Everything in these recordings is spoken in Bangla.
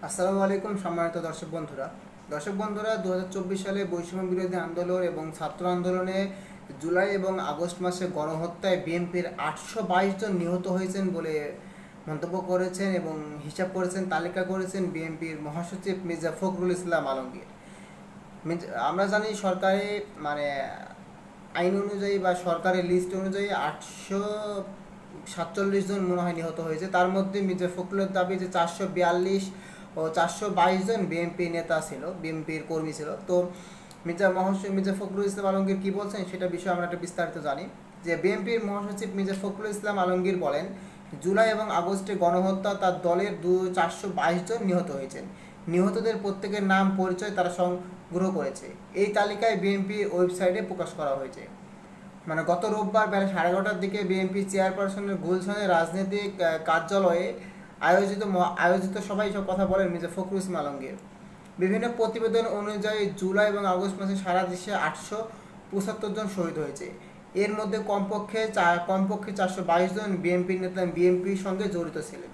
আসসালামু আলাইকুম সম্মানিত দর্শক বন্ধুরা 2024 সালে বৈষম্য বিরোধী আন্দোলন এবং ছাত্র আন্দোলনে জুলাই এবং আগস্ট মাসে গণহত্যায় বিএনপির 822 জন নিহত হয়েছেন বলে মন্তব্য করেছেন এবং হিসাব করেছেন, তালিকা করেছেন বিএনপির মহাসচিব মির্জা ফখরুল ইসলাম আলমগীর। আমরা জানি সরকারি আইন অনুযায়ী বা সরকারি লিস্ট অনুযায়ী 847 জন মনে হয় নিহত হয়েছে। তার মধ্যে মির্জা ফখরুলের দাবি যে 442 ও 422 জন বিএনপি নেতা ছিল, বিএনপির কর্মী ছিল। তো মির্জা ফখরুল ইসলাম আলমগীর কী বলছেন সেটা বিষয়ে আমরা একটা বিস্তারিত জানি। যে বিএনপির মহাসচিব মির্জা ফখরুল ইসলাম আলমগীর বলেন, জুলাই এবং আগস্টে গণহত্যা তার দলের 422 জন নিহত হয়েছেন। নিহতদের প্রত্যেকের নাম পরিচয় তারা সংগ্রহ করেছে। এই তালিকায় বিএনপি ওয়েবসাইটে প্রকাশ করা হয়েছে। গত রোববার বেলা 11:30টার দিকে বিএনপি চেয়ারপারসনের গুলশানের রাজনৈতিক কার্যালয়ে আয়োজিত সভায় সব কথা বলেন মির্জা ফখরুল ইসলাম আলমগীর। বিভিন্ন প্রতিবেদন অনুযায়ী জুলাই এবং আগস্ট মাসে সারা দেশে 875 জন শহীদ হয়েছে। এর মধ্যে কমপক্ষে 422 জন বিএনপি নেতা বিএনপির সঙ্গে জড়িত ছিলেন।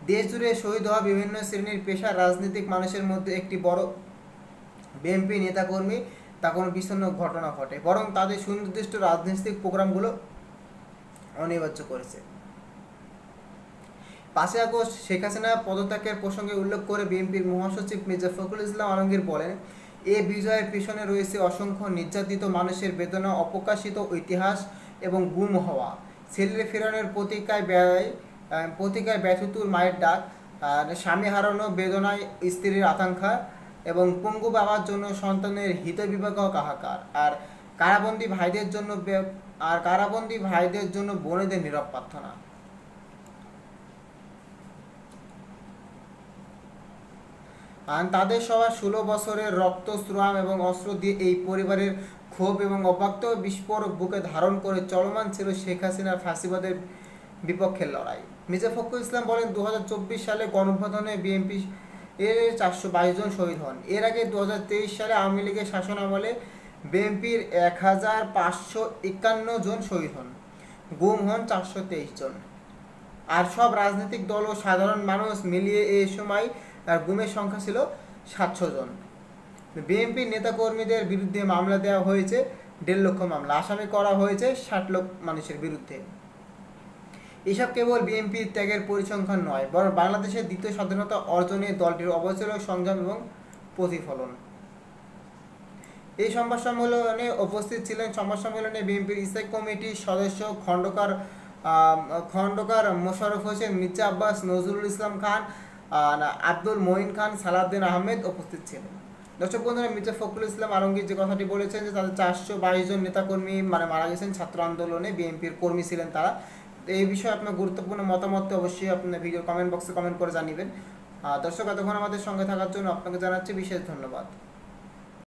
দেশ জুড়ে শহীদ হওয়া বিভিন্ন শ্রেণীর পেশার রাজনৈতিক মানুষের মধ্যে একটি বড় বিএনপি নেতাকর্মী তা কোনো বিষণ্ণ ঘটনা ঘটে, বরং তাদের সুনির্দিষ্ট রাজনৈতিক প্রোগ্রামগুলো অনিবার্য করেছে। 5 আগস্ট শেখ হাসিনা পদত্যাগের প্রসঙ্গে উল্লেখ করে বিএনপির মহাসচিব মির্জা ফখরুল ইসলাম আলমগীর বলেন, এ বিজয়ের পিছনে রয়েছে অসংখ্য নির্যাতিত মানুষের বেদনা, অপ্রকাশিত ইতিহাস এবং গুম হওয়া ছেলে ফেরানোর প্রতিকায় ব্যথিতুর মায়ের ডাক, স্বামী হারানো বেদনায় স্ত্রীর আকাঙ্ক্ষা এবং পঙ্গু বাবার জন্য সন্তানের হিতবিভাগ হাহাকার, আর কারাবন্দী ভাইদের জন্য বোনেদের নীরব প্রার্থনা। তাদের সবার 16 বছরের রক্ত, শ্রম এবং অস্ত্র দিয়ে এই পরিবারের ক্ষোভ এবং অব্যক্ত বিস্ফোরক বুকে ধারণ করে চলমান ছিল শেখ হাসিনার ফাঁসিবাদের বিপক্ষের লড়াই। মির্জা ফখরুল ইসলাম বলেন, 2024 সালে গণঅভ্যুত্থানে বিএনপি এর 422 জন শহীদ হন। এর আগে 2023 সালে আওয়ামী লীগের শাসন আমলে বিএনপির 1551 জন শহীদ হন, গুম হন 423 জন। আর সব রাজনৈতিক দল ও সাধারণ মানুষ মিলিয়ে এই সময় তার গুমের সংখ্যা ছিল 700 জন। বিএনপির নেতাকর্মীদের বিরুদ্ধে মামলা দেওয়া হয়েছে 1.5 লক্ষ মামলা, আসামি করা হয়েছে 60 লক্ষ মানুষের বিরুদ্ধে। এসব কেবল বিএনপির ত্যাগের পরিসংখ্যান নয়, বরং বাংলাদেশের দ্বিতীয় স্বাধীনতা অর্জনে দলটির অবচেতন সংগ্রাম এবং প্রতিফলন। এই সংবাদ সম্মেলনে উপস্থিত ছিলেন সংবাদ সম্মেলনে বিএনপির স্থায়ী কমিটির সদস্য খন্দকার মোশাররফ হোসেন, মির্জা আব্বাস, নজরুল ইসলাম খান, আব্দুল মঈন খান, সালাউদ্দিন আহমেদ উপস্থিত ছিলেন। দর্শক বন্ধুরা, মির্জা ফখরুল ইসলাম আলমগীর যে কথাটি বলেছেন যে তাদের 422 জন নেতাকর্মী মারা গেছেন ছাত্র আন্দোলনে, বিএনপির কর্মী ছিলেন তারা। এই বিষয়ে আপনার গুরুত্বপূর্ণ মতামত অবশ্যই আপনার ভিডিও কমেন্ট বক্সে কমেন্ট করে জানিবেন। দর্শক, এতক্ষণ আমাদের সঙ্গে থাকার জন্য আপনাকে জানাচ্ছি বিশেষ ধন্যবাদ।